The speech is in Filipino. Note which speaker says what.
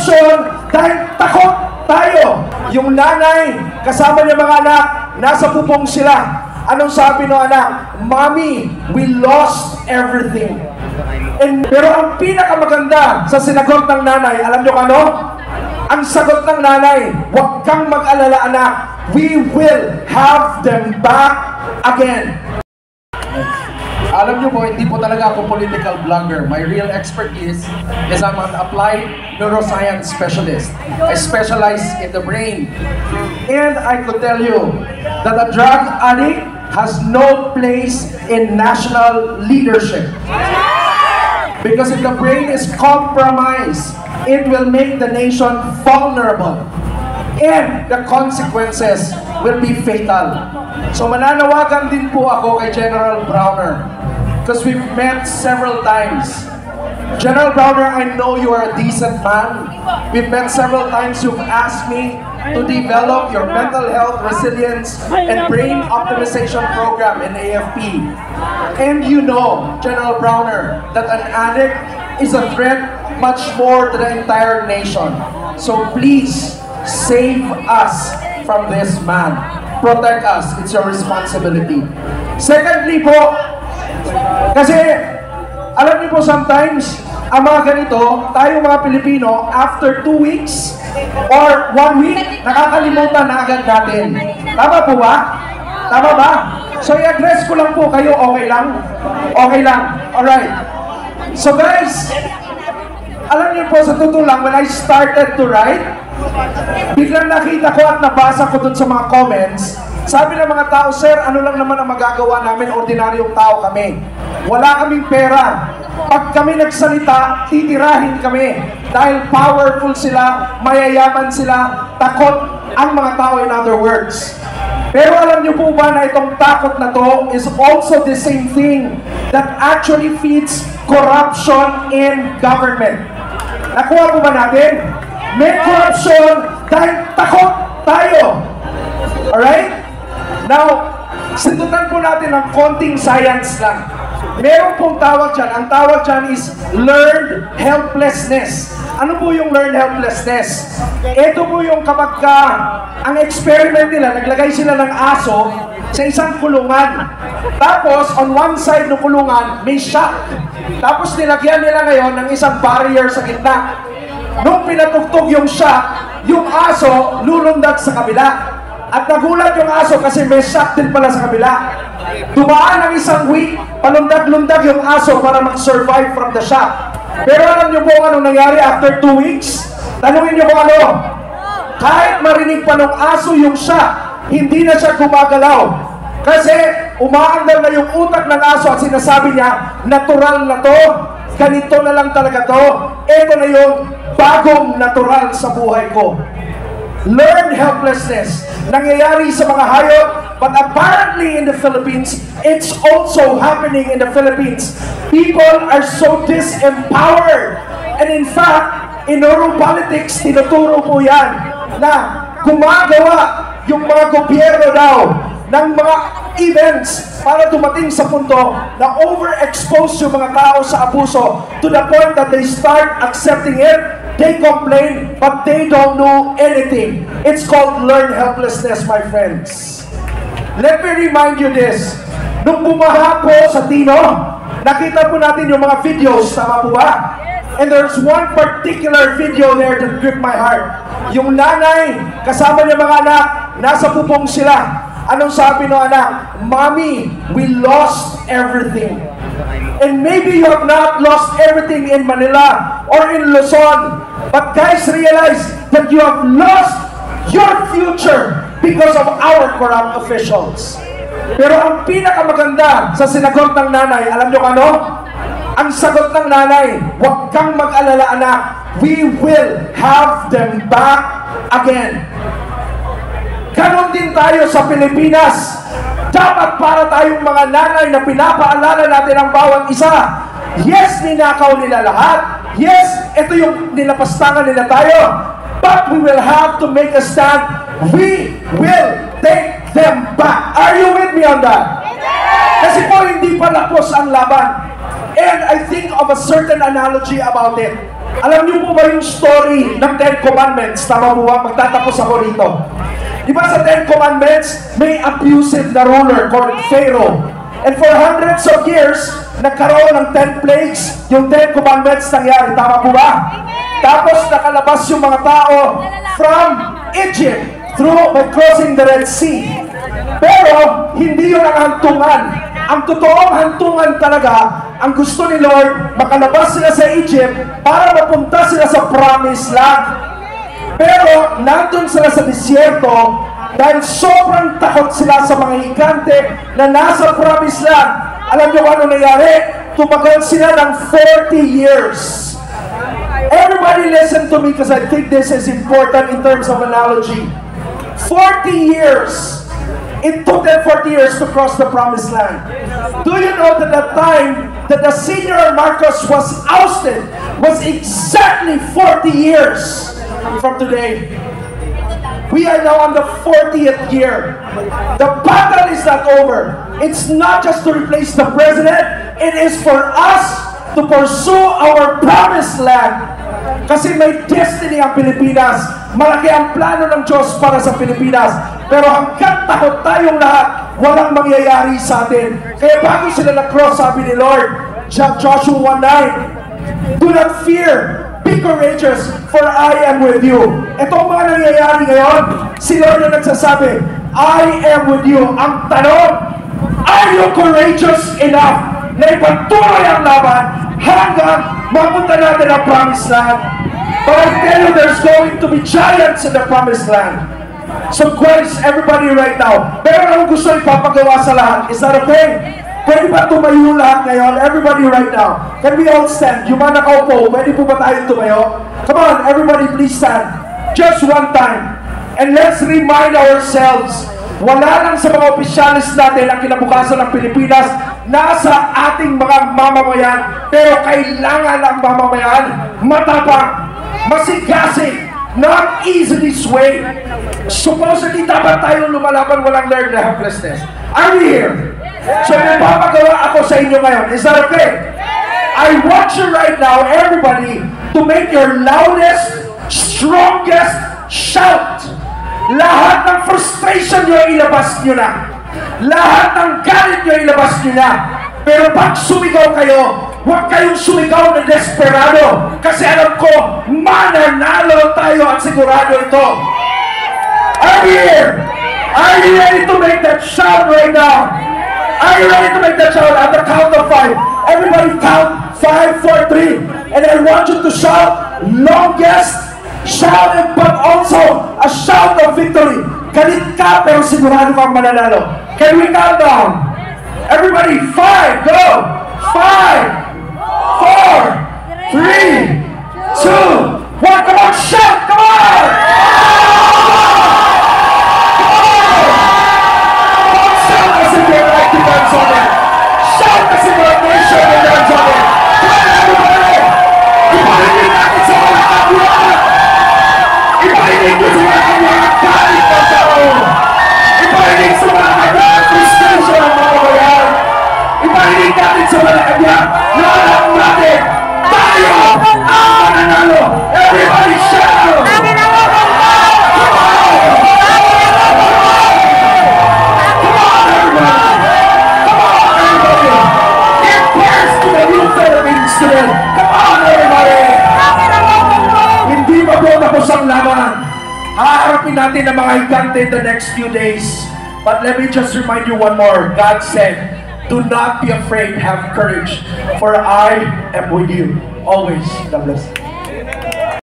Speaker 1: korupsyon dahil takot tayo. Yung nanay, kasama niya mga anak, nasa pupong sila. Anong sabi ng anak? Mommy, we lost everything. Pero ang pinakamaganda sa sinagot ng nanay, alam niyo ano? Ang sagot ng nanay, huwag kang mag-alala anak, we will have them back again. Alam niyo po, hindi po talaga ako political blogger. My real expertise is I'm an applied neuroscience specialist. I specialize in the brain. And I could tell you that a drug addict has no place in national leadership. Because if the brain is compromised, it will make the nation vulnerable. And the consequences will be fatal. So mananawagan din po ako kay General Browner. Because we've met several times. General Browner, I know you are a decent man. We've met several times. You've asked me to develop your mental health resilience and brain optimization program in AFP. And you know, General Browner, that an addict is a threat much more to the entire nation. So please, save us from this man. Protect us. It's your responsibility. Secondly po, kasi alam niyo po sometimes, ang mga ganito, tayo mga Pilipino, after 2 weeks or 1 week, nakakalimutan na agad natin. Tama po ba? Tama ba? So i-address ko lang po kayo, okay lang? Okay lang. Alright. So guys, alam niyo po sa totoo lang, when I started to write, biglang nakita ko at nabasa ko dun sa mga comments, sabi ng mga tao, sir, ano lang naman ang magagawa namin, ordinaryong tao kami. Wala kaming pera. Pag kami nagsalita, titirahin kami. Dahil powerful sila, mayayaman sila, takot ang mga tao, in other words. Pero alam niyo po ba na itong takot na to is also the same thing that actually feeds corruption in government. Nakuha po ba natin? May corruption dahil takot tayo. Alright? Now, sintutan po natin ng konting science lang. Meron pong tawag dyan. Ang tawag dyan is learned helplessness. Ano po yung learned helplessness? Ito po yung kapag ang experiment nila, naglagay sila ng aso sa isang kulungan. Tapos, on one side ng kulungan, may shock. Tapos, nilagyan nila ngayon ng isang barrier sa gitna. Nung pinatugtog yung shock, yung aso lulundag sa kabila. At nagulat yung aso kasi may shock din pala sa kabila. Dumaan ng isang week, palundag-lundag yung aso para mag-survive from the shock. Pero alam niyo po anong nangyari after 2 weeks? Tanungin niyo po ano? Kahit marinig pa ng aso yung shock, hindi na siya gumagalaw. Kasi umaandar na yung utak ng aso at sinasabi niya, natural na to, ganito na lang talaga to, ito na yung bagong natural sa buhay ko. Learned helplessness. Nangyayari sa mga hayop, but apparently in the Philippines, it's also happening in the Philippines. People are so disempowered. And in fact, in neuropolitics, tinuturo po yan na gumagawa yung mga gobyerno daw ng mga events para dumating sa punto na overexpose yung mga tao sa abuso to the point that they start accepting it. They complain, but they don't know anything. It's called learned helplessness, my friends. Let me remind you this. Nung bumaha po sa Tino, nakita po natin yung mga videos, tama po ba? And there's one particular video there that gripped my heart. Yung nanay, kasama niya mga anak, nasa pupong sila. Anong sabi ng anak? Mommy, we lost everything. And maybe you have not lost everything in Manila or in Luzon. But guys, realize that you have lost your future because of our corrupt officials. Pero ang pinakamaganda sa sinagot ng nanay, alam niyo ano? Ang sagot ng nanay, huwag kang mag-alala anak, we will have them back again. Ganon din tayo sa Pilipinas. Dapat para tayong mga nanay na pinapaalala natin ang bawat isa. Yes, ninakaw nila lahat. Yes, ito yung nilapastangan nila tayo. But we will have to make a stand. We will take them back. Are you with me on that? Kasi po hindi pa lapos ang laban. And I think of a certain analogy about it. Alam niyo po ba yung story ng Ten Commandments? Tama po ba? Magtatapos ako rito. Di ba sa Ten Commandments, may abusive na ruler called Pharaoh. And for hundreds of years, nagkaroon ng 10 plagues, yung 10 Commandments nangyari. Tama po ba? Tapos nakalabas yung mga tao from Egypt by crossing the Red Sea. Pero, hindi yun ang hantungan. Ang totoong hantungan talaga, ang gusto ni Lord, makalabas sila sa Egypt para mapunta sila sa Promised Land. Pero, nandun sila sa disyerto dahil sobrang takot sila sa mga higante na nasa Promised Land. Alam niyo kung ano nangyari? Tumagal sila ng 40 years. Everybody listen to me because I think this is important in terms of analogy. 40 years. It took them 40 years to cross the Promised Land. Do you know that the time that the senior Marcos was ousted was exactly 40 years from today? We are now on the 40th year. The battle is not over. It's not just to replace the president. It is for us to pursue our Promised Land. Kasi may destiny ang Pilipinas. Malaki ang plano ng Diyos para sa Pilipinas. Pero hanggang takot tayong lahat, walang mangyayari sa atin. Kaya bago sila na-cross, sabi ni Lord, Joshua 1:9, do not fear, be courageous, for I am with you. Itong mga nangyayari ngayon, si Lord na nagsasabi, I am with you. Ang tanong, are you courageous enough na ipagtuloy ang laban hanggang mapunta natin ang Promised Land? But I tell you, there's going to be giants in the Promised Land. So Christ, everybody right now, meron akong gusto ipapagawa sa lahat. Is that okay? Pwede ba tumayo lahat ngayon? Everybody right now. Can we all stand? Yung mga nakaupo, pwede po ba tayong tumayo? Come on, everybody please stand. Just one time. And let's remind ourselves, wala lang sa mga opisyalis natin ang kinabukasan ng Pilipinas, nasa ating mga mamamayan, pero kailangan ang mamamayan matapang, masigasig, not easily swayed. Supposedly dapat tayo lumalaban, walang learned helplessness. Are we here? So napapagawa ako sa inyo ngayon. Is that okay? I want you right now, everybody, to make your loudest, strongest shout. Lahat ng frustration nyo, ilabas nyo na. Lahat ng galit nyo, ilabas nyo na. Pero pag sumigaw kayo, huwag kayong sumigaw na desperado. Kasi alam ko, mananalo tayo at sigurado ito. Are you here? Are you ready to make that shout right now? Are you ready to make that shout at the count of 5? Everybody count 5, 4, 3. And I want you to shout longest shout, but also a shout of victory. Galit ka pero sigurado kang mananalo. Can we count down? Everybody, 5, go! 5, 4, 3, 2, 1. Come on, shout! Come on! Shout as if your life depends on it. Shout as if your nation depends on it. Come on, everybody! Ibalik natin sa mga kabuhan! Ibalik mo sa mga kabuhan! Galit ng tao! Ibalik sa mga kabuhan! Frustration ang mga bayan! Ibalik natin sa mga kabuhan! Lahat natin! Tayo ang mananalo! Everybody shout! Come on, everybody! Hindi pa po tapos ang laban. Haharapin natin ang mga higante in the next few days. But let me just remind you one more. God said, do not be afraid, have courage, for I am with you always. God bless.